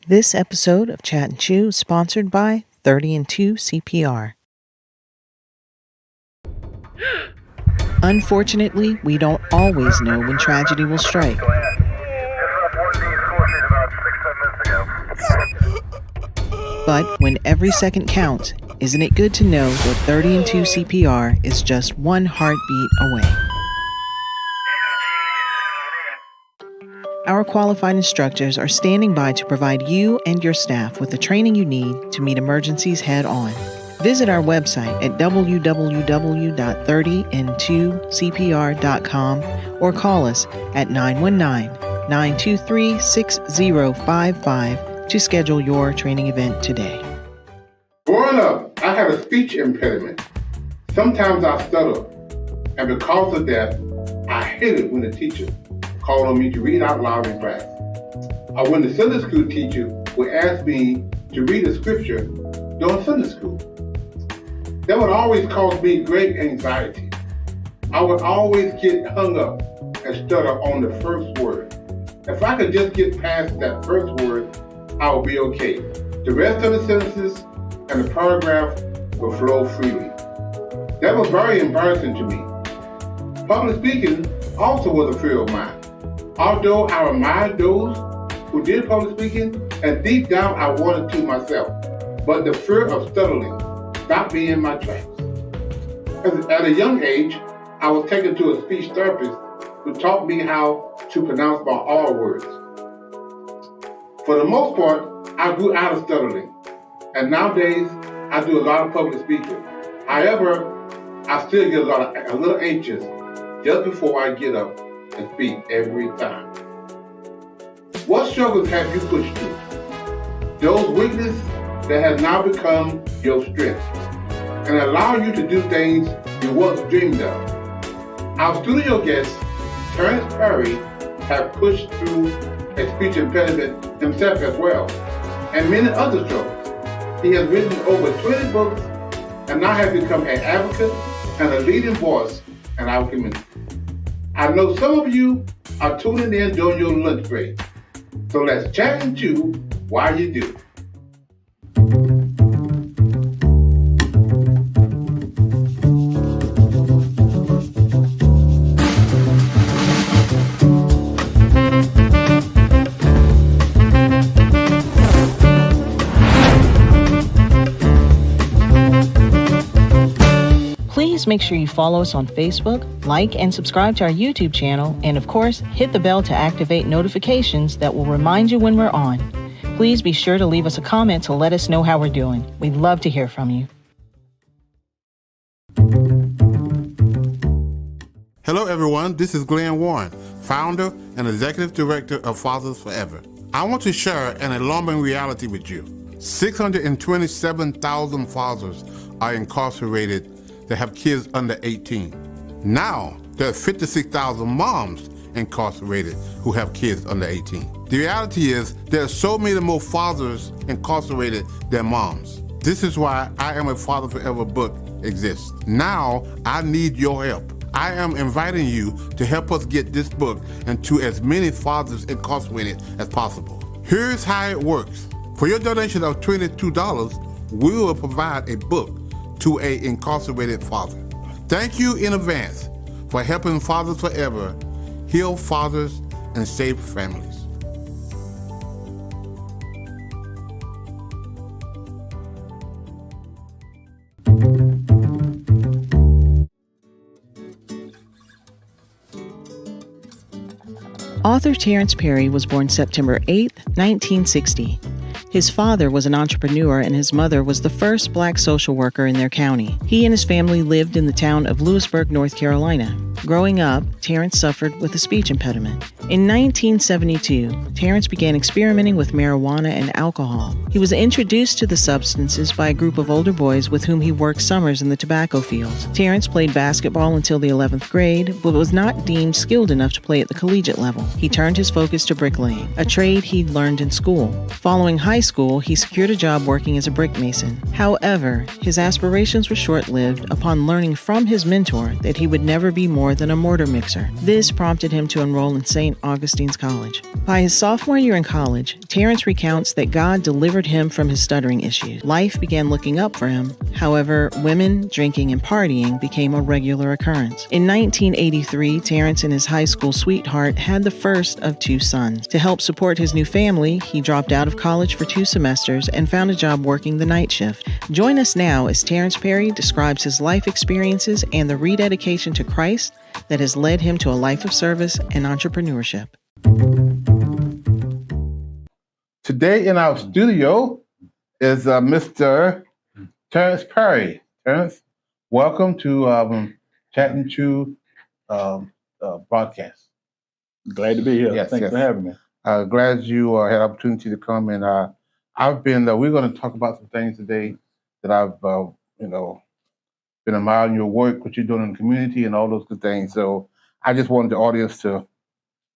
This episode of Chat and Chew is sponsored by 30 and 2 CPR. Unfortunately, we don't always know when tragedy will strike. But when every second counts, isn't it good to know that 30 and 2 CPR is just one heartbeat away? Our qualified instructors are standing by to provide you and your staff with the training you need to meet emergencies head on. Visit our website at www.30and2cpr.com or call us at 919-923-6055 to schedule your training event today. Growing up, I had a speech impediment. Sometimes I stutter, and because of that, I hated when the teacher called on me to read out loud in class. Or when the Sunday school teacher would ask me to read a scripture during Sunday school. That would always cause me great anxiety. I would always get hung up and stutter on the first word. If I could just get past that first word, I would be okay. The rest of the sentences and the paragraph will flow freely. That was very embarrassing to me. Public speaking also was a fear of mine. Although I admired those who did public speaking, and deep down I wanted to myself, but the fear of stuttering stopped me in my tracks. At a young age, I was taken to a speech therapist who taught me how to pronounce my R words. For the most part, I grew out of stuttering, and nowadays I do a lot of public speaking. However, I still get a little anxious just before I get up and speak every time. What struggles have you pushed through? Those weaknesses that have now become your strength and allow you to do things you once dreamed of. Our studio guest, Terrence Perry, have pushed through a speech impediment himself as well, and many other struggles. He has written over 20 books and now has become an advocate and a leading voice in our community. I know some of you are tuning in during your lunch break, so let's chat and chew while you do. Please make sure you follow us on Facebook, like and subscribe to our YouTube channel, and of course, hit the bell to activate notifications that will remind you when we're on. Please be sure to leave us a comment to let us know how we're doing. We'd love to hear from you. Hello everyone, this is Glenn Warren, founder and executive director of Fathers Forever. I want to share an alarming reality with you. 627,000 fathers are incarcerated that have kids under 18. Now, there are 56,000 moms incarcerated who have kids under 18. The reality is there are so many more fathers incarcerated than moms. This is why I Am a Father Forever book exists. Now, I need your help. I am inviting you to help us get this book into as many fathers incarcerated as possible. Here's how it works. For your donation of $22, we will provide a book to an incarcerated father. Thank you in advance for helping Fathers Forever heal fathers and save families. Author Terrence Perry was born September 8, 1960. His father was an entrepreneur and his mother was the first Black social worker in their county. He and his family lived in the town of Lewisburg, North Carolina. Growing up, Terrence suffered with a speech impediment. In 1972, Terrence began experimenting with marijuana and alcohol. He was introduced to the substances by a group of older boys with whom he worked summers in the tobacco fields. Terrence played basketball until the 11th grade, but was not deemed skilled enough to play at the collegiate level. He turned his focus to bricklaying, a trade he'd learned in school. Following high school, he secured a job working as a brick mason. However, his aspirations were short-lived upon learning from his mentor that he would never be more than a mortar mixer. This prompted him to enroll in St. St. Augustine's College. By his sophomore year in college, Terrence recounts that God delivered him from his stuttering issues. Life began looking up for him. However, women, drinking, and partying became a regular occurrence. In 1983, Terrence and his high school sweetheart had the first of 2 sons. To help support his new family, he dropped out of college for 2 semesters and found a job working the night shift. Join us now as Terrence Perry describes his life experiences and the rededication to Christ that has led him to a life of service and entrepreneurship. Today in our studio is Mr. Terrence Perry. Terrence, welcome to Chatting True broadcast. Glad to be here. Yes, Thanks for having me. Glad you had opportunity to come, and I've been. We're going to talk about some things today that I've been admiring your work, what you're doing in the community, and all those good things. So I just wanted the audience to,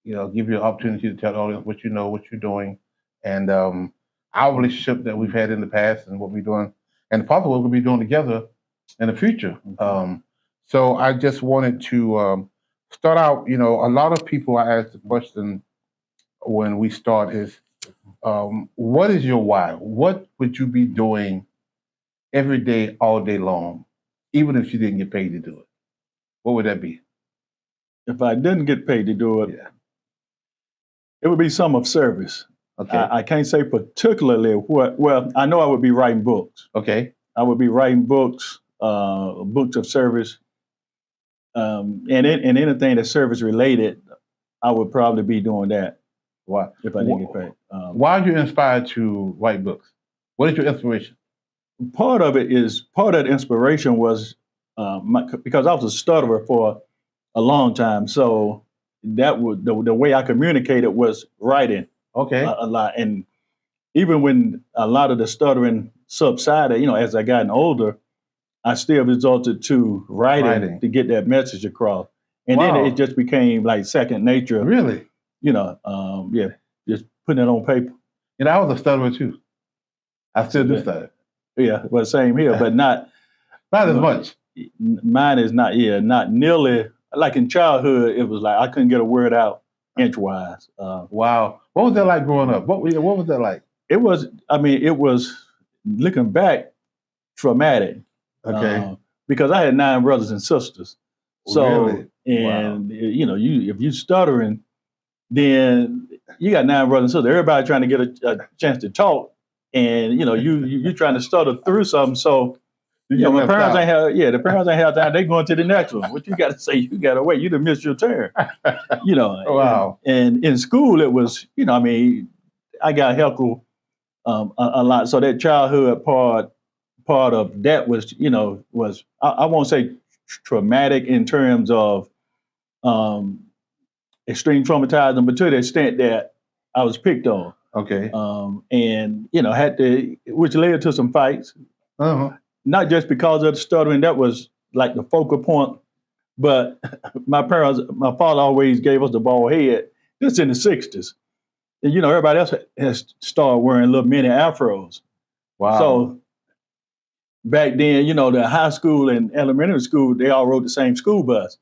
give you an opportunity to tell the audience what you know, what you're doing, and our relationship that we've had in the past, and what we're doing, and possibly what we'll be doing together in the future. So I just wanted to start out. A lot of people I ask the question when we start is, what is your why? What would you be doing every day, all day long, even if you didn't get paid to do it? What would that be? If I didn't get paid to do it, it would be some of service. Okay. I can't say particularly what. Well, I know I would be writing books. Okay. I would be writing books, books of service, and anything that's service related. I would probably be doing that. Why? If I didn't get paid. Why are you inspired to write books? What is your inspiration? Part of the inspiration was because I was a stutterer for a long time. So that would the way I communicated was writing. Okay. A lot. And even when a lot of the stuttering subsided, as I gotten older, I still resorted to writing to get that message across. And then it just became like second nature. Really? Just putting it on paper. I was a stutterer too. I still do stutter. Yeah, well, same here, but not as much. Mine is not nearly like in childhood. It was like I couldn't get a word out inchwise. Wow, what was that like growing up? What was that like? It was looking back, traumatic. Okay, because I had 9 brothers and sisters. So really? If you stuttering, then you got 9 brothers and sisters. Everybody trying to get a chance to talk. And you trying to stutter through something, so the parents ain't have time. They going to the next one. What you got to say? You got to wait. You done missed your turn. Wow. And in school, it was I got heckled a lot. So that childhood part of that was I won't say traumatic in terms of extreme traumatizing, but to the extent that I was picked on. Okay. And had to, which led to some fights. Uh-huh. Not just because of the stuttering, that was like the focal point, but my father always gave us the bald head. This in the 60s. And everybody else has started wearing little mini afros. Wow. So back then, the high school and elementary school, they all rode the same school bus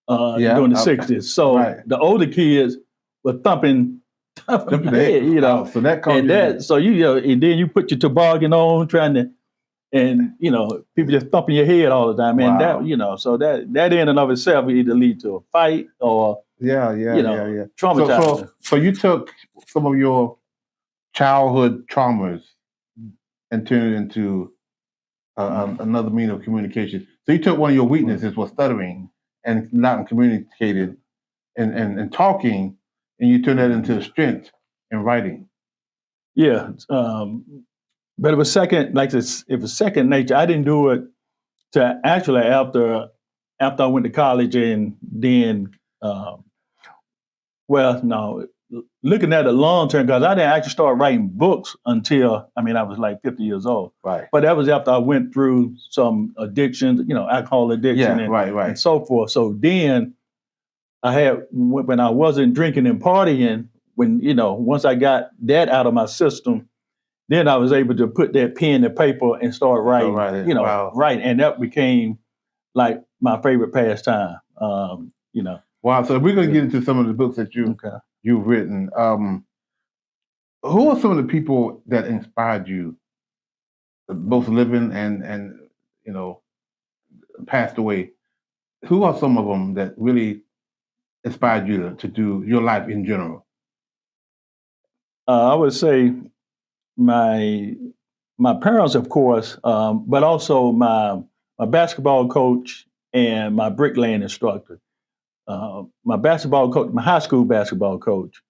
during the 60s. So the older kids were thumping the head, so that comes. And that, so and then you put your toboggan on, trying to, and people just thumping your head all the time, and that so that in and of itself either lead to a fight or traumatizing. So you took some of your childhood traumas and turned it into another means of communication. So you took one of your weaknesses was stuttering and not communicating and talking. And you turn that into a strength in writing. Yeah, but it was second nature. I didn't do it to actually after I went to college, and then looking at it long term, because I didn't actually start writing books until I was like 50 years old. Right. But that was after I went through some addictions, alcohol addiction, and so forth. So then I had, when I wasn't drinking and partying, once I got that out of my system, then I was able to put that pen to paper and start writing, writing. And that became like my favorite pastime, Wow. So we're going to get into some of the books that you've written. Who are some of the people that inspired you, both living and passed away? Who are some of them that really inspired you to do your life in general? I would say my parents, of course, but also my basketball coach and my bricklaying instructor. My basketball coach, my high school basketball coach.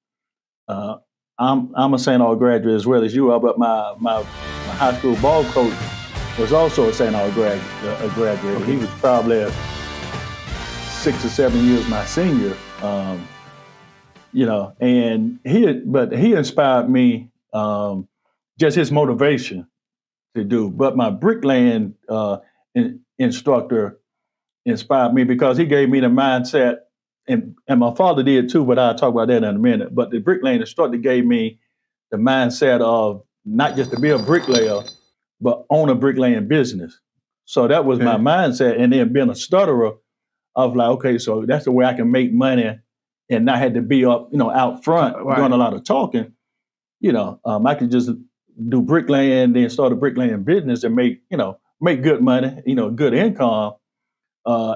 I'm a St. Aug graduate as well as you are, but my high school ball coach was also a St. Aug graduate. Okay. He was probably 6 or 7 years my senior. And he inspired me, just his motivation to do. But my bricklaying instructor inspired me because he gave me the mindset, and my father did too, but I'll talk about that in a minute. But the bricklaying instructor gave me the mindset of not just to be a bricklayer, but own a bricklaying business. So that was my mindset. And then being a stutterer, I was like, okay, so that's the way I can make money and not have to be up, out front doing a lot of talking. I could just do bricklaying, then start a bricklaying business and make good money, good income.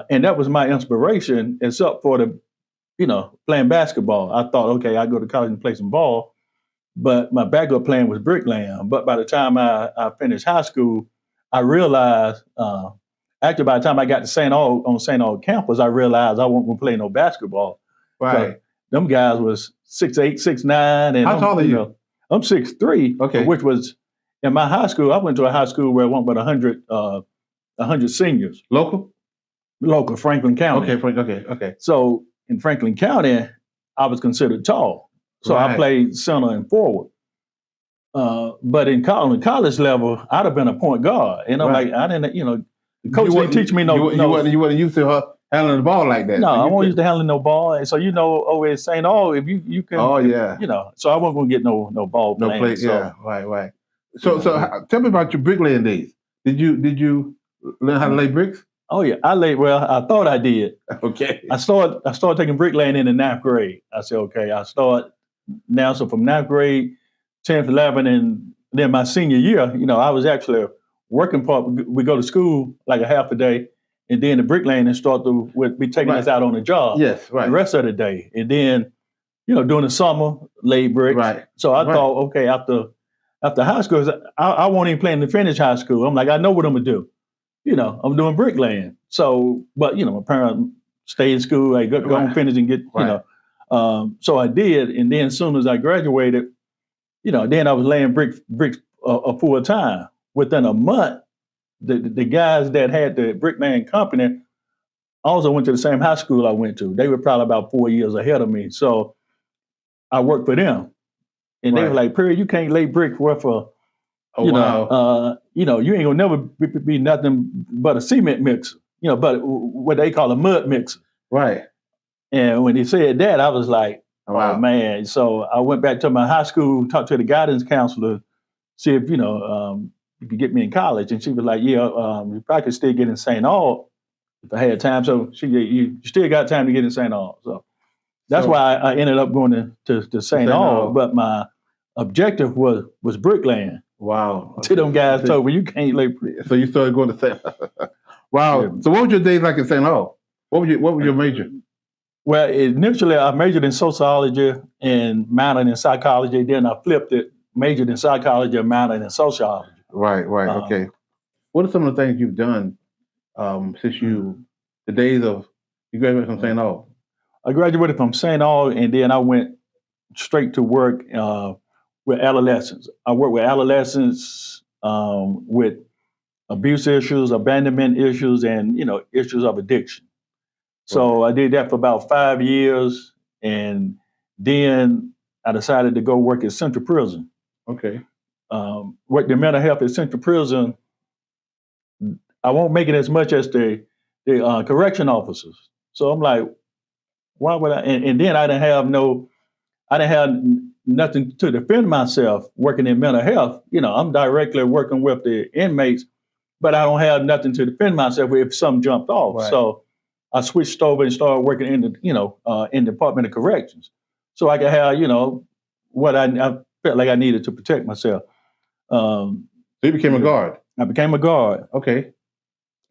And that was my inspiration, except for playing basketball. I thought, okay, I go to college and play some ball, but my backup plan was bricklaying. But by the time I finished high school, I realized, actually by the time I got to St. Aug campus, I realized I wasn't going to play no basketball. Right. Them guys was 6'8", 6'9", and how tall are you? I'm 6'3", okay. Which was in my high school. I went to a high school where I went about 100 seniors. Local, Franklin County. Okay. So in Franklin County, I was considered tall. So I played center and forward. But on college level, I'd have been a point guard. Like I didn't, the coach didn't teach me no. You wasn't used to her handling the ball like that. No, I wasn't used to handling no ball. And so over at St. Aug, if you can, so I wasn't gonna get no ball playing. No play, so, right. So tell me about your bricklaying days. Did you learn how to lay bricks? Oh yeah, I thought I did. Okay. I started taking bricklaying in the 9th grade. I said, okay, I start now. So from 9th grade, 10th, 11th, and then my senior year, I was actually working part. We go to school like a half a day, and then the bricklaying instructor would be taking us out on the job. Yes, right. The rest of the day, and then during the summer, laid bricks. Right. So I thought, okay, after high school, I won't even plan to finish high school. I'm like, I know what I'm gonna do. I'm doing bricklaying. So, but my parents stay in school. I go and finish and get, so I did. And then as soon as I graduated, then I was laying bricks a full time. Within a month, the guys that had the bricklaying company also went to the same high school I went to. They were probably about 4 years ahead of me. So I worked for them. And they were like, Perry, you can't lay bricks worth a, you ain't gonna never be nothing but a cement mixer, but what they call a mud mixer. Right. And when he said that, I was like, oh man. So I went back to my high school, talked to the guidance counselor, see if, you could get me in college. And she was like, yeah, you probably could still get in St. Aug if I had time. So you still got time to get in St. Aug. So that's why I ended up going to St. Aug. But my objective was bricklaying. Wow. To them guys told me, you can't lay bricks. So you started going to St. Wow. Yeah. So what was your days like in St. Aug? What was your major? Well, initially I majored in sociology and minored in psychology. Then I flipped it, majored in psychology and minored in sociology. Right. Okay. What are some of the things you've done since the days of you graduated from St. Aug? I graduated from St. Aug, and then I went straight to work with adolescents. I worked with adolescents with abuse issues, abandonment issues, and issues of addiction. So I did that for about 5 years, and then I decided to go work at Central Prison. Okay. Worked in mental health at Central Prison. I won't make it as much as the correction officers. So I'm like, why would I? And then I didn't have nothing to defend myself working in mental health. I'm directly working with the inmates, but I don't have nothing to defend myself if something jumped off. Right. So I switched over and started working in the, in the Department of Corrections, so I could have, what I felt like I needed to protect myself. So you became a guard. I became a guard. Okay.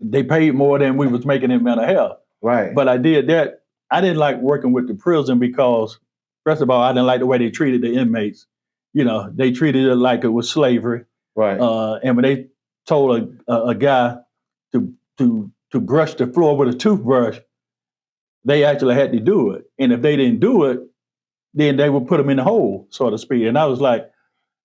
They paid more than we was making in mental health. Right. But I did that. I didn't like working with the prison because, first of all, I didn't like the way they treated the inmates. They treated it like it was slavery. Right. And when they told a guy to brush the floor with a toothbrush, they actually had to do it. And if they didn't do it, then they would put them in the hole, so to speak. And I was like,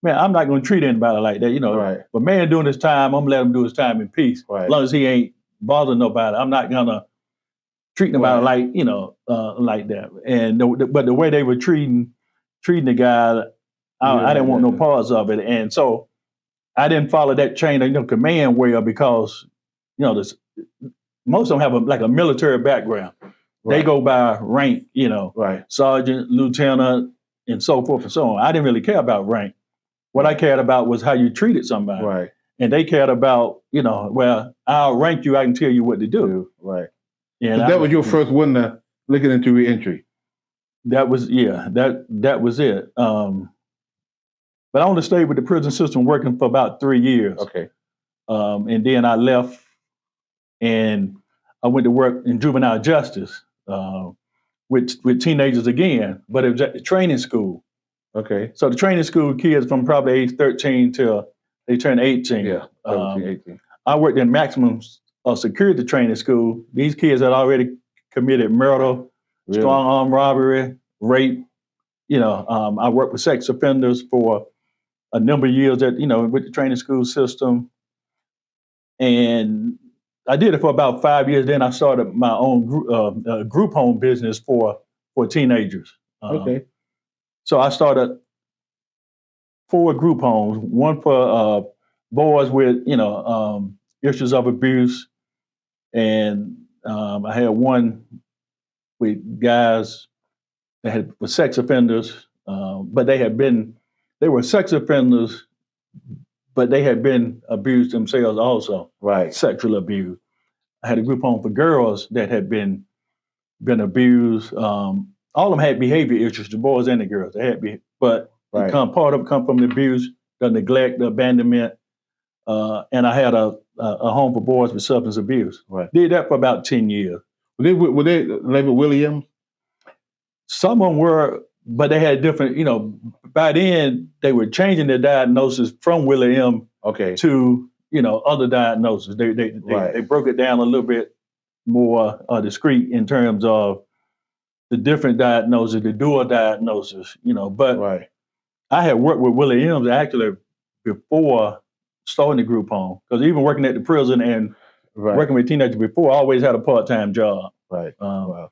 man, I'm not going to treat anybody like that. Right. But man doing his time, I'm going to let him do his time in peace. Right. As long as he ain't bothering nobody, I'm not going to treat nobody like, like that. And but the way they were treating the guy, I didn't want no parts of it. And so I didn't follow that chain of command well because, most of them have a military background. Right. They go by rank, right. sergeant, lieutenant, and so forth and so on. I didn't really care about rank. What I cared about was how you treated somebody. Right. And they cared about, well, I'll rank you, I can tell you what to do. Right. And so that was your first one looking into reentry. That was, that was it. But I only stayed with the prison system working for about 3 years. Okay. And then I left and I went to work in juvenile justice with teenagers again, but it was at the training school. Okay. So the training school kids from probably age 13 till they turn 18. Yeah, 18. I worked in maximum security training school. These kids had already committed murder, strong arm robbery, rape. I worked with sex offenders for a number of years with the training school system. And I did it for about 5 years. Then I started my own group home business for teenagers. Okay. So I started 4 group homes, one for boys with, issues of abuse. And I had one with guys that were sex offenders, but they were sex offenders, but they had been abused themselves also. Right. Sexual abuse. I had a group home for girls that had been abused. All of them had behavior issues, the boys and the girls. They had but part of it come from the abuse, the neglect, the abandonment. And I had a home for boys with substance abuse. Right. Did that for about 10 years. Were they labeled Williams? Some of them were, but they had different, by then they were changing their diagnosis from Willie M. To, other diagnoses. They broke it down a little bit more discreet in terms of the different diagnoses, the dual diagnosis, but I had worked with Willie M. actually before starting the group home, because even working at the prison and working with teenagers before, I always had a part-time job. Right. Wow.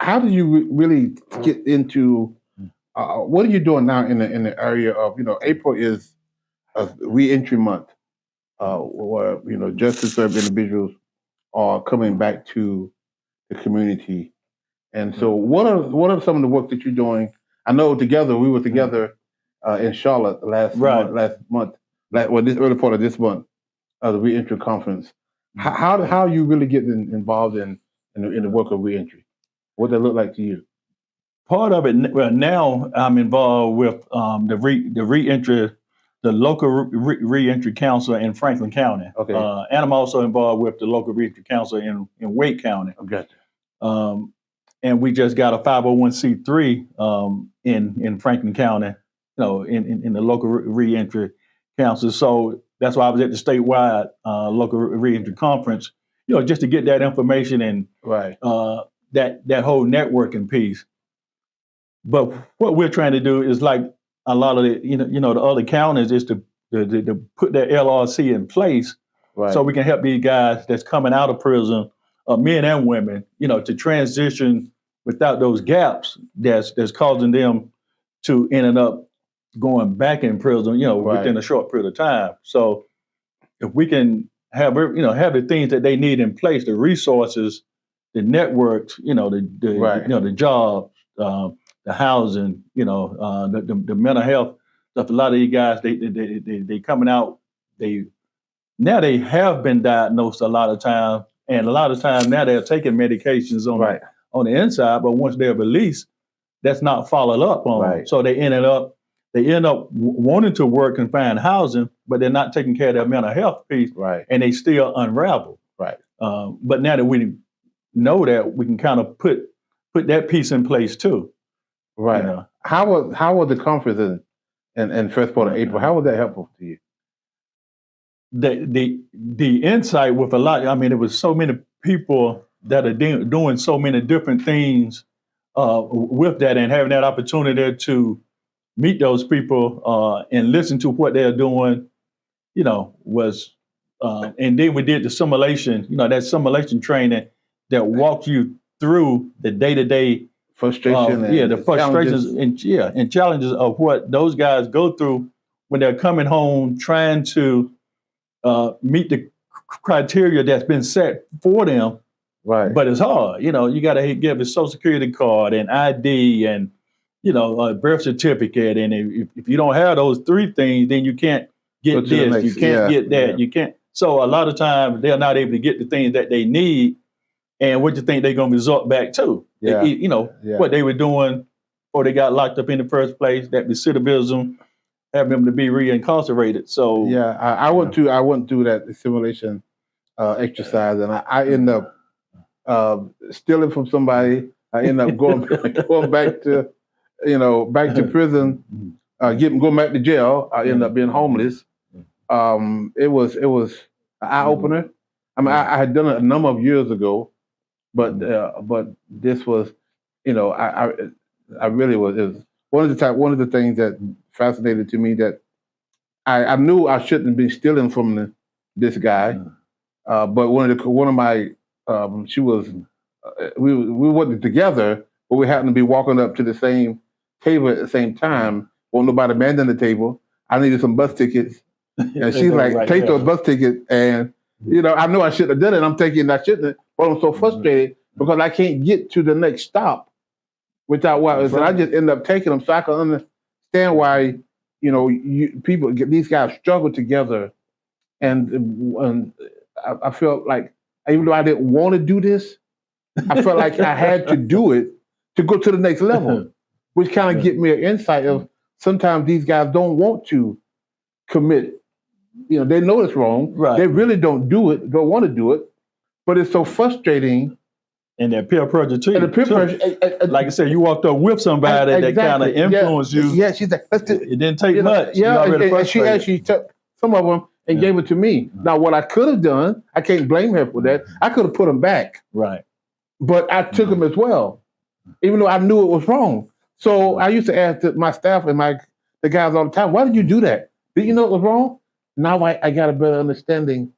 How do you really get into, what are you doing now in the area of, April is a reentry month, where, justice-served individuals are coming back to the community. And so what are some of the work that you're doing? I know we were together in Charlotte last month, this early part of this month, the reentry conference. How you really getting involved in the work of reentry? What does that look like to you? Part of it, well, now I'm involved with the reentry, the local reentry council in Franklin County. Okay. And I'm also involved with the local reentry council in Wake County. Okay. And we just got a 501c3 in Franklin County, in the local reentry council. So that's why I was at the statewide local reentry conference, just to get that information and that whole networking piece. But what we're trying to do is like a lot of the other counties is to put that LRC in place, so we can help these guys that's coming out of prison, men and women, to transition without those gaps that's causing them to end up going back in prison, within a short period of time. So if we can have the things that they need in place, the resources, the networks, the jobs, the housing, the mental health stuff. A lot of these guys, they coming out. They have been diagnosed a lot of time, And a lot of times now they're taking medications on the inside, but once they're released, that's not followed up on. Right. So they end up wanting to work and find housing, but they're not taking care of their mental health piece, Right. and they still unravel. Right. But now that we know that, we can kind of put that piece in place too. Right. You know? How was the conference in first part of April? How was that helpful to you? The insight with a lot. I mean, there was so many people that are doing so many different things with that, and having that opportunity to meet those people and listen to what they're doing, was. And then we did the simulation. That simulation training that walked you through the day-to-day frustration. The frustrations and challenges of what those guys go through when they're coming home, trying to meet the criteria that's been set for them. Right. But it's hard. You got to give a Social Security card and ID and a birth certificate. And if you don't have those three things, then you can't get this. You can't get that. Yeah. You can't. So a lot of times they're not able to get the things that they need. And what do you think they're going to resort back to? Yeah. What they were doing before they got locked up in the first place, that recidivism, having them to be reincarcerated. So yeah, I went through that simulation exercise, and I ended up stealing from somebody. I ended up going back to prison, going back to jail. I ended up being homeless. It was an eye opener. I mean, I had done it a number of years ago, but this was, I really was. It was one of the things that fascinated to me, that I knew I shouldn't have been stealing from this guy, but one of my she was we wasn't together, but we happened to be walking up to the same table at the same time. Won't nobody abandon the table. I needed some bus tickets, and she's like, "Take those bus tickets." And I know I shouldn't have done it. I'm thinking I shouldn't have, but I'm so frustrated because I can't get to the next stop without what. So I just end up taking them, so I can understand why these guys struggle together, and I felt like, even though I didn't want to do this, I felt like I had to do it to go to the next level, which kind of get me an insight of sometimes these guys don't want to commit. They know it's wrong. Right. They really don't want to do it, but it's so frustrating. And that peer pressure too. And the peer pressure, like I said, you walked up with somebody that kind of influenced you. Yeah, she's like, let's do it. It didn't take much. Yeah, and she actually took some of them and gave it to me. Now, what I could have done, I can't blame her for that. I could have put them back. Right. But I took them as well, even though I knew it was wrong. So I used to ask my staff and the guys all the time, why did you do that? Did you know it was wrong? Now I got a better understanding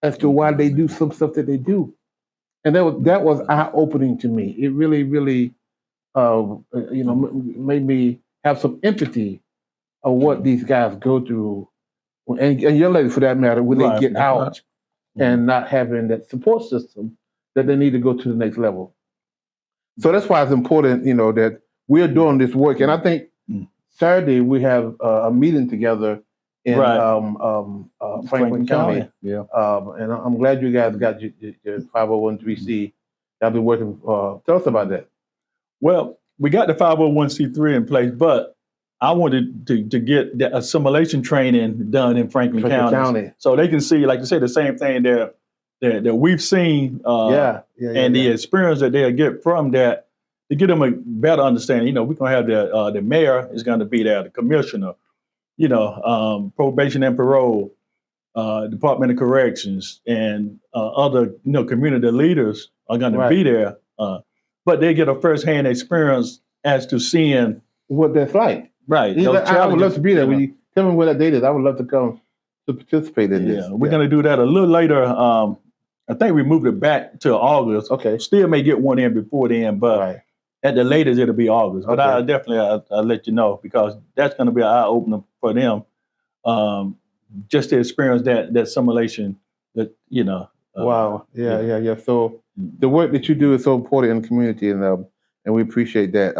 as to why they do some stuff that they do. And that was eye-opening to me. It really, really, made me have some empathy of what these guys go through, and young ladies for that matter, when they get out and not having that support system that they need to go to the next level. So that's why it's important, that we're doing this work. And I think Saturday we have a meeting together in Franklin County. Yeah. And I'm glad you guys got your 501c. Y'all been working. Tell us about that. Well, we got the 501c3 in place, but I wanted to get the assimilation training done in Franklin County, so they can see, like you said, the same thing that we've seen, and the experience that they'll get from that, to get them a better understanding. We're gonna have the mayor is going to be there, the commissioner, probation and parole, Department of Corrections, and other community leaders are going to be there. But they get a firsthand experience as to seeing what that's like. Right. I would love to be there. When you tell me where that date is, I would love to come to participate in this. We're going to do that a little later. I think we moved it back to August. Okay. Still may get one in before then, but at the latest it'll be August. But I'll let you know, because that's going to be an eye opener for them. Just to experience that simulation. Wow. Yeah. So the work that you do is so important in the community, and we appreciate that.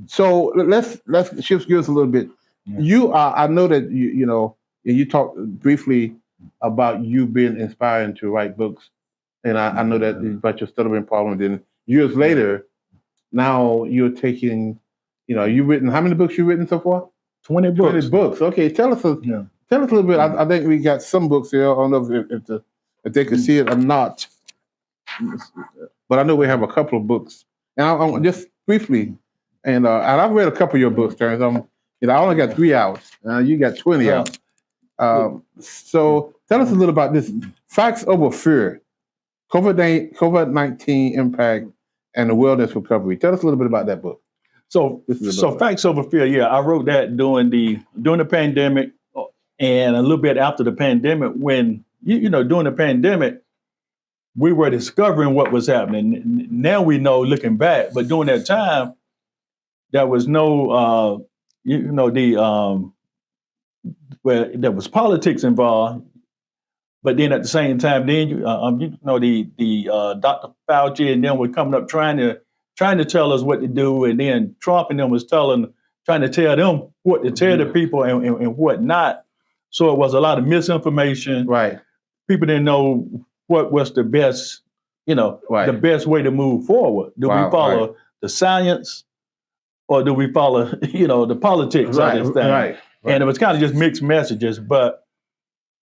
So let's shift gears a little bit. You are. I know that you talked briefly about you being inspired to write books, and I know that about your stuttering problem. Then years later, now you're taking, you've written, how many books you written so far? 20 books. 20 books. Okay, tell us a little bit. I think we got some books here. I don't know if they can see it or not, but I know we have a couple of books. And I'm just briefly, and I've read a couple of your books, Terrence. I only got 3 hours. You got 20 hours. So tell us a little about this. Facts over fear, COVID-19 impact, and the wellness recovery. Tell us a little bit about that book. So Facts Over Fear, yeah, I wrote that during the pandemic and a little bit after the pandemic when, during the pandemic, we were discovering what was happening. Now we know looking back, but during that time, there was no, there was politics involved. But then at the same time, then Dr. Fauci and them were coming up trying to tell us what to do, and then Trump and them was trying to tell them what to tell the people and what not. So it was a lot of misinformation. Right. People didn't know what was the best, the best way to move forward. Do we follow the science, or do we follow, the politics of this thing? Right. And it was kind of just mixed messages, but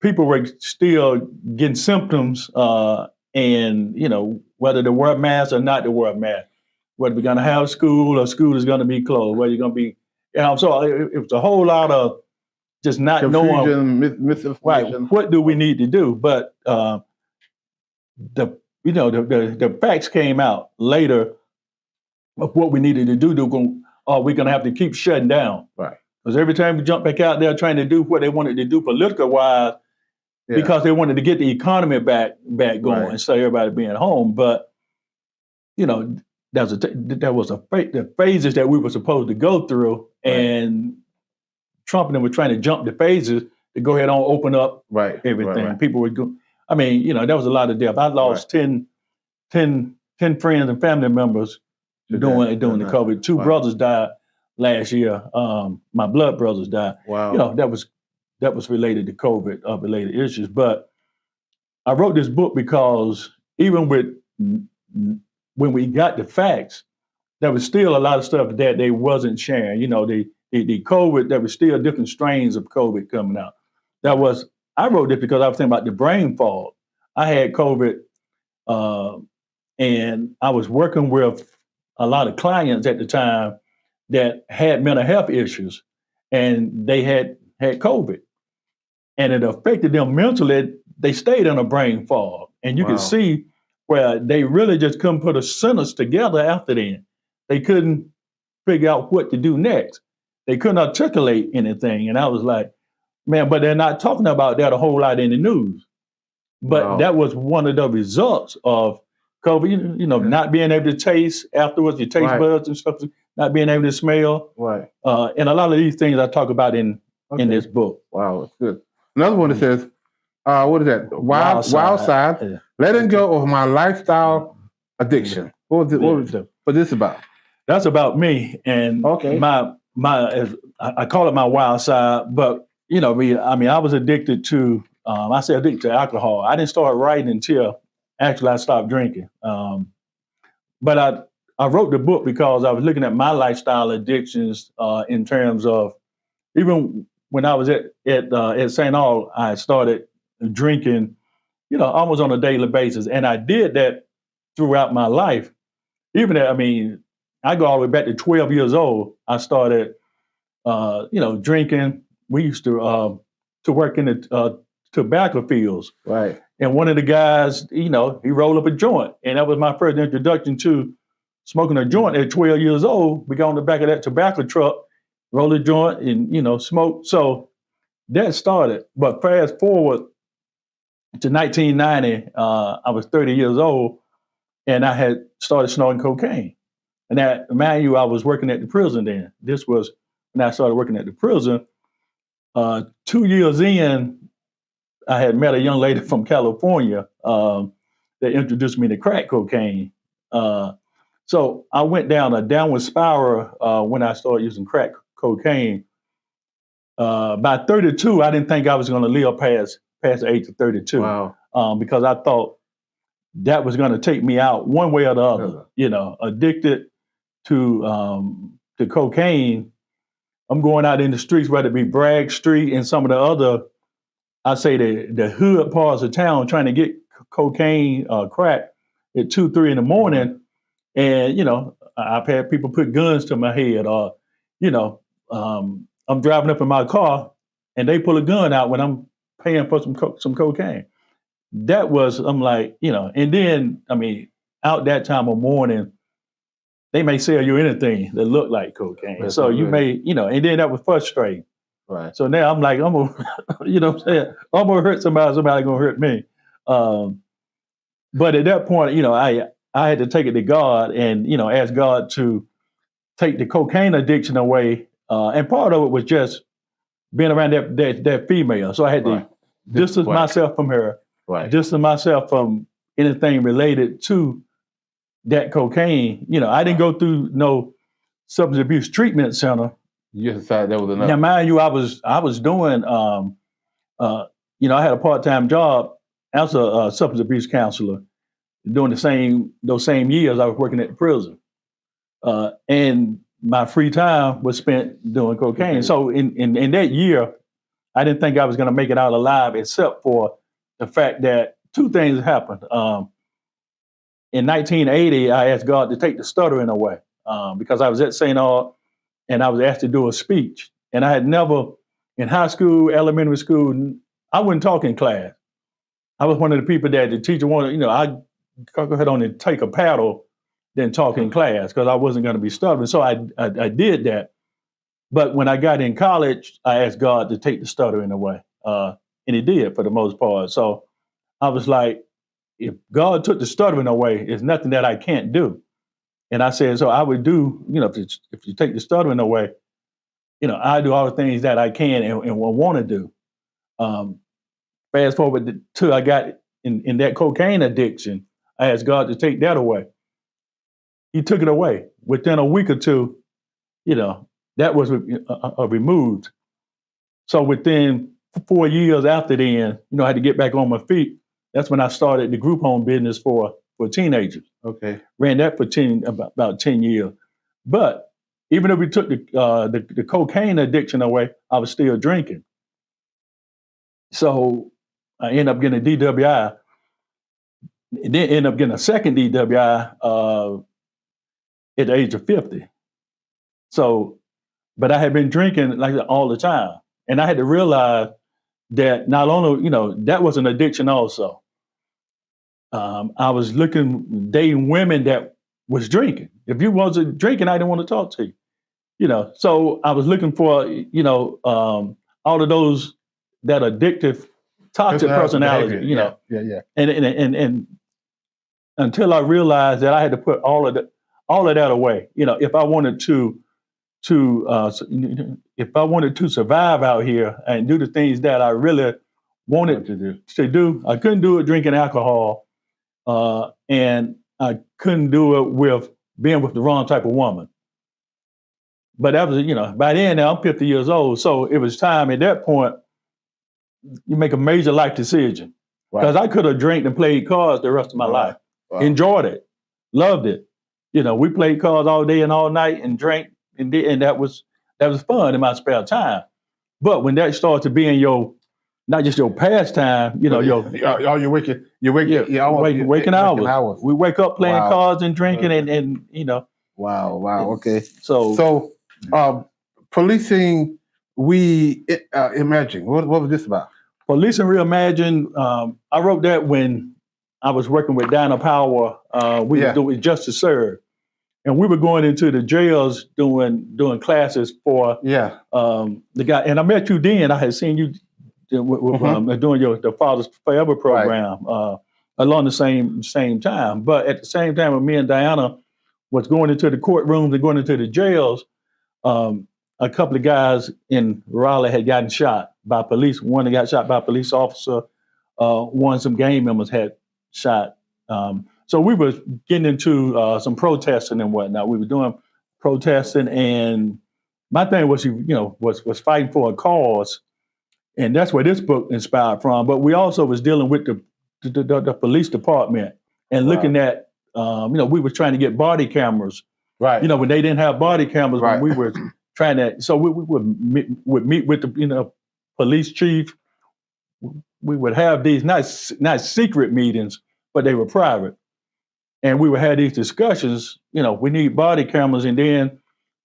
people were still getting symptoms, and whether to wear a mask or not to wear a mask, whether we're going to have school or school is going to be closed, whether you're going to be, so it was a whole lot of just not confusion, knowing misinformation. Right, what do we need to do. But the facts came out later of what we needed to do. Are we going to have to keep shutting down? Right. Because every time we jump back out there trying to do what they wanted to do political wise, because they wanted to get the economy back going and so everybody being home. But there was the phases that we were supposed to go through, and Trump and them were trying to jump the phases to go ahead and open up everything. Right. People were going. I mean, there was a lot of death. I lost 10 friends and family members during the COVID. 2 brothers died last year. My blood brothers died. Wow. That was related to COVID related issues. But I wrote this book because even when we got the facts, there was still a lot of stuff that they wasn't sharing. The COVID, there was still different strains of COVID coming out. I wrote this because I was thinking about the brain fog. I had COVID, and I was working with a lot of clients at the time that had mental health issues, and they had COVID. And it affected them mentally. They stayed in a brain fog. And you can see where they really just couldn't put a sentence together after then. They couldn't figure out what to do next. They couldn't articulate anything. And I was like, man, but they're not talking about that a whole lot in the news. But that was one of the results of COVID, not being able to taste afterwards, your taste buds and stuff, not being able to smell. Right. And a lot of these things I talk about in this book. Wow, that's good. Another one that says, what is that? Wild Side. Yeah. Letting go of my lifestyle addiction. What's this about? That's about me and my I call it my wild side, but I was addicted to addicted to alcohol. I didn't start writing until actually I stopped drinking. But I wrote the book because I was looking at my lifestyle addictions in terms of even when I was at St. Aug, I started drinking, almost on a daily basis. And I did that throughout my life. Even I go all the way back to 12 years old. I started, drinking. We used to work in the tobacco fields. Right. And one of the guys, he rolled up a joint. And that was my first introduction to smoking a joint at 12 years old. We got on the back of that tobacco truck, roll a joint and, smoke. So that started. But fast forward to 1990, I was 30 years old and I had started snorting cocaine. And that, mind you, I was working at the prison then. This was when I started working at the prison. 2 years in, I had met a young lady from California that introduced me to crack cocaine. So I went down a downward spiral when I started using crack cocaine. By 32, I didn't think I was going to live past the age of 32. Wow. Because I thought that was going to take me out one way or the other. You know, addicted to cocaine. I'm going out in the streets, whether it be Bragg Street and some of the other, I say the hood parts of town, trying to get cocaine, crack at 2, 3 in the morning. And, you know, I've had people put guns to my head, or, you know, I'm driving up in my car and they pull a gun out when I'm paying for some cocaine. That was, I'm like, you know, and then, I mean, out that time of morning, they may sell you anything that look like cocaine. That's so right. you may, you know, and then that was frustrating. Right. So now I'm like, I'm gonna, you know what I'm saying? I'm gonna hurt somebody gonna hurt me. But at that point, you know, I had to take it to God and, you know, ask God to take the cocaine addiction away. And part of it was just being around that female. So I had to distance myself from her, distance myself from anything related to that cocaine. You know, I didn't go through no substance abuse treatment center. You just decided that was enough. Now, mind you, I was doing, you know, I had a part-time job as a substance abuse counselor, doing those same years I was working at the prison, and my free time was spent doing cocaine. So in that year, I didn't think I was going to make it out alive, except for the fact that two things happened. In 1980, I asked God to take the stuttering away because I was at St. Aug and I was asked to do a speech. And I had never, in high school, elementary school, I wouldn't talk in class. I was one of the people that the teacher wanted, you know, I'd go ahead on and take a paddle, then talk in class because I wasn't going to be stuttering. So I did that. But when I got in college, I asked God to take the stuttering away. And he did for the most part. So I was like, if God took the stuttering away, there's nothing that I can't do. And I said, so I would do, you know, if you take the stuttering away, you know, I do all the things that I can and want to do. Fast forward to I got in that cocaine addiction, I asked God to take that away. He took it away. Within a week or two, you know, that was removed. So within 4 years after then, you know, I had to get back on my feet. That's when I started the group home business for teenagers. Okay. Ran that for about 10 years. But even if we took the cocaine addiction away, I was still drinking. So I ended up getting a DWI. And then ended up getting a second DWI at the age of 50. So, but I had been drinking like that all the time. And I had to realize that not only, you know, that was an addiction also. I was dating women that was drinking. If you wasn't drinking, I didn't want to talk to you. You know, so I was looking for, you know, all of those, that addictive, toxic personality, behavior. You know. Yeah. And until I realized that I had to put all of that away. You know, if I wanted to survive out here and do the things that I really wanted to do, I couldn't do it drinking alcohol, and I couldn't do it with being with the wrong type of woman. But that was, you know, by then now I'm 50 years old, so it was time at that point you make a major life decision. Because I could have drank and played cards the rest of my life. Wow. Enjoyed it, loved it. You know, we played cards all day and all night and drank, and that was fun in my spare time. But when that started to be in your, not just your pastime, you know, your waking hours. We wake up playing cards and drinking and you know. Wow. Okay. So policing reimagined. What was this about? Policing Reimagined. I wrote that when I was working with Dinah Power. We were doing Justice Served, and we were going into the jails doing classes for the guy. And I met you then. I had seen you doing the Fathers Forever program along the same time. But at the same time, when me and Diana was going into the courtrooms and going into the jails, a couple of guys in Raleigh had gotten shot by police. One that got shot by a police officer. One, some gang members had shot. So we were getting into some protesting and whatnot. We were doing protesting, and my thing was, was fighting for a cause, and that's where this book inspired from. But we also was dealing with the police department and looking at, we were trying to get body cameras. Right. When they didn't have body cameras, Right. when we were trying to, so we would meet with the, police chief. We would have these not secret meetings, but they were private. And we would have these discussions, we need body cameras. And then,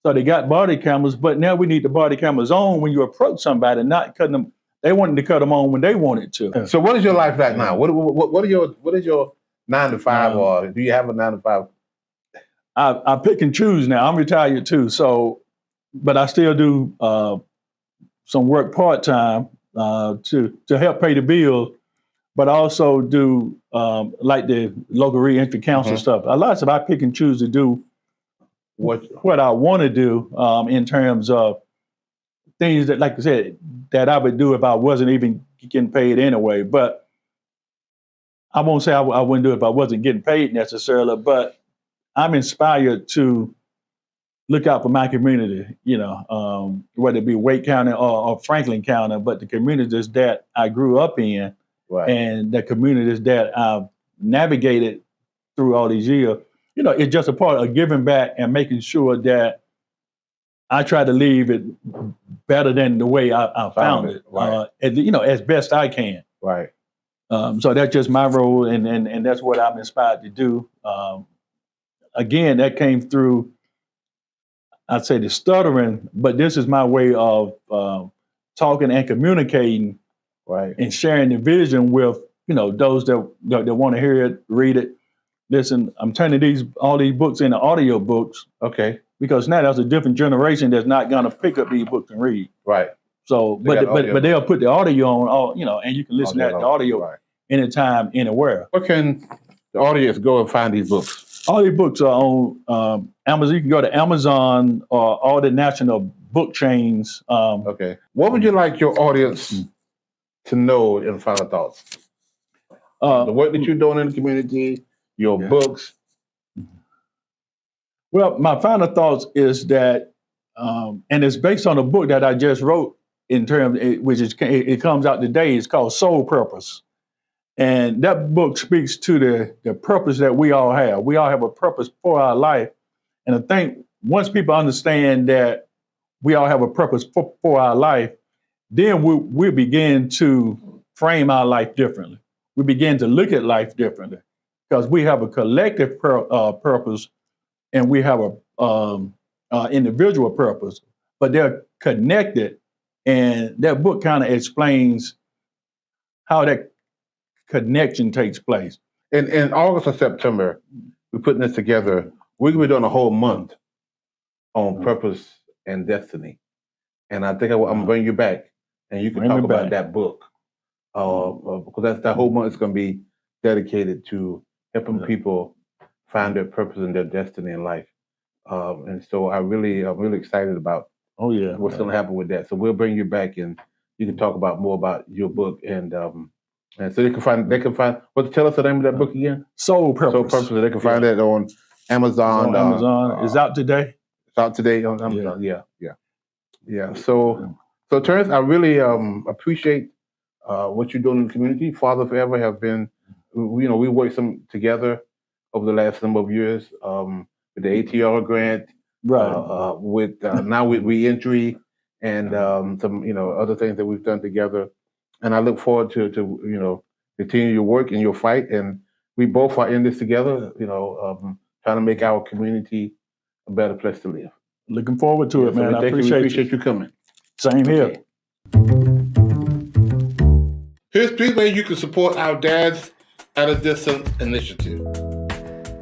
so they got body cameras, but now we need the body cameras on when you approach somebody, not cutting them. They wanted to cut them on when they wanted to. So what is your life like now? What is your 9 to 5 or do you have a 9 to 5? I pick and choose now. I'm retired too. So, but I still do some work part-time to help pay the bills, but I also do like the local reentry council stuff. A lot of stuff I pick and choose to do what I want to do in terms of things that, like I said, that I would do if I wasn't even getting paid anyway. But I won't say I wouldn't do it if I wasn't getting paid necessarily, but I'm inspired to look out for my community, whether it be Wake County or Franklin County, but the communities that I grew up in and the communities that I've navigated through all these years, it's just a part of giving back and making sure that I try to leave it better than the way I found it, as best I can. Right. So that's just my role, and that's what I'm inspired to do. Again, that came through, I'd say, the stuttering, but this is my way of talking and communicating, and sharing the vision with those that want to hear it, read it. Listen, I'm turning all these books into audio books. Okay. Because now there's a different generation that's not gonna pick up these books and read. Right. So, but they'll put the audio on, and you can listen to the audio anytime, anywhere. Where can the audience go and find these books? All these books are on Amazon. You can go to Amazon or all the national book chains. Okay. What would you like your audience to know in final thoughts? The work that you're doing in the community, your books. Well, my final thoughts is that, and it's based on a book that I just wrote it comes out today. It's called Soul Purpose. And that book speaks to the purpose that we all have. We all have a purpose for our life. And I think once people understand that we all have a purpose for our life, then we begin to frame our life differently. We begin to look at life differently because we have a collective purpose and we have a individual purpose, but they're connected. And that book kind of explains how that connection takes place. In August or September, we're putting this together. We're going to be doing a whole month on purpose and destiny. And I think I'm going to bring you back and you can talk about that book. Because that whole month is going to be dedicated to helping people find their purpose and their destiny in life. And so I'm really excited about what's going to happen with that. So we'll bring you back and you can talk about more about your book and so they can find tell us the name of that book again? Soul Purpose. Soul Purpose. They can find that on Amazon. It's out today. It's out today on Amazon. Yeah. So Terrence, I really appreciate what you're doing in the community. Father Forever have been, we worked together over the last number of years with the ATR grant, with now with reentry and some other things that we've done together. And I look forward to continue your work and your fight. And we both are in this together, trying to make our community a better place to live. Looking forward to it, man. So I appreciate you coming. Same here. Here's 3 ways you can support our Dads at a Distance initiative.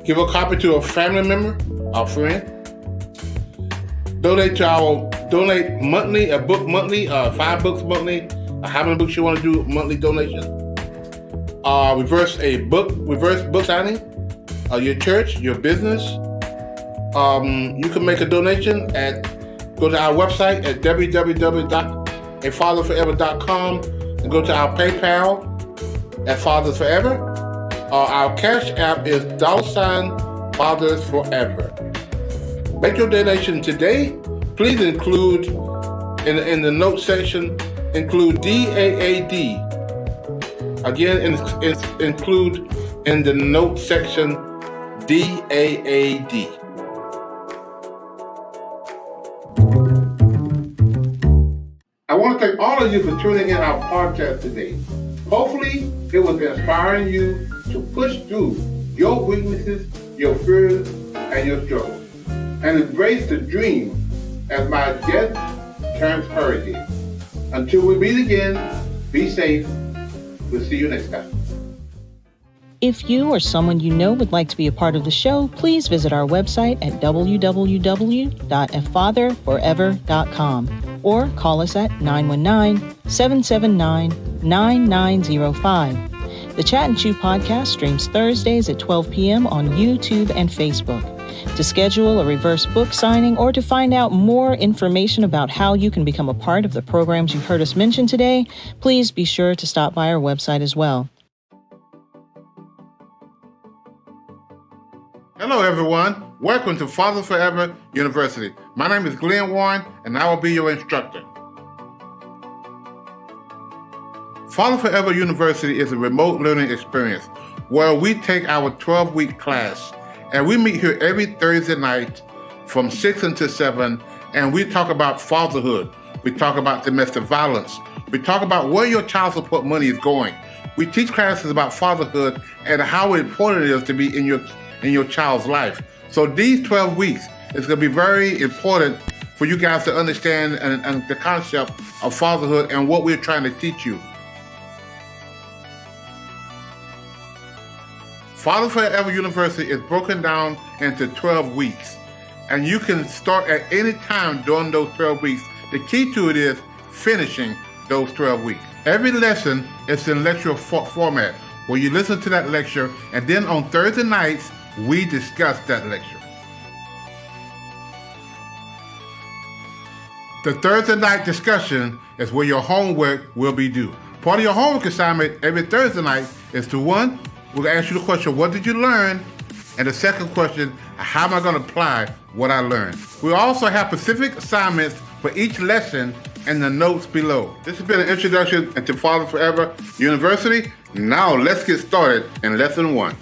Give a copy to a family member, our friend. Donate monthly, a book monthly, 5 books monthly, how many books you want to do monthly donation. Reverse book signing, your church, your business. You can make a donation go to our website at www.afatherforever.com and go to our PayPal at Fathers Forever. Our Cash App is $Fathers Forever. Make your donation today. Please include in the note section, include DAAD. Again, include in the note section DAAD. I want to thank all of you for tuning in our podcast today. Hopefully, it was inspiring you to push through your weaknesses, your fears, and your struggles, and embrace the dream as my guest, Terrence Perry, did. Until we meet again, be safe. We'll see you next time. If you or someone you know would like to be a part of the show, please visit our website at www.afatherforever.com or call us at 919-779-9905. The Chat and Chew podcast streams Thursdays at 12 p.m. on YouTube and Facebook. To schedule a reverse book signing or to find out more information about how you can become a part of the programs you heard us mention today, please be sure to stop by our website as well. Hello, everyone. Welcome to Father Forever University. My name is Glenn Warren, and I will be your instructor. Father Forever University is a remote learning experience where we take our 12-week class, and we meet here every Thursday night from 6 until 7, and we talk about fatherhood. We talk about domestic violence. We talk about where your child support money is going. We teach classes about fatherhood and how important it is to be in your child's life. So these 12 weeks is going to be very important for you guys to understand and the concept of fatherhood and what we're trying to teach you. Father Forever University is broken down into 12 weeks, and you can start at any time during those 12 weeks. The key to it is finishing those 12 weeks. Every lesson is in lecture format, where you listen to that lecture, and then on Thursday nights, we discuss that lecture. The Thursday night discussion is where your homework will be due. Part of your homework assignment every Thursday night is to, one, we'll ask you the question, what did you learn? And the second question, how am I going to apply what I learned? We also have specific assignments for each lesson in the notes below. This has been an introduction into Father Forever University. Now let's get started in lesson 1.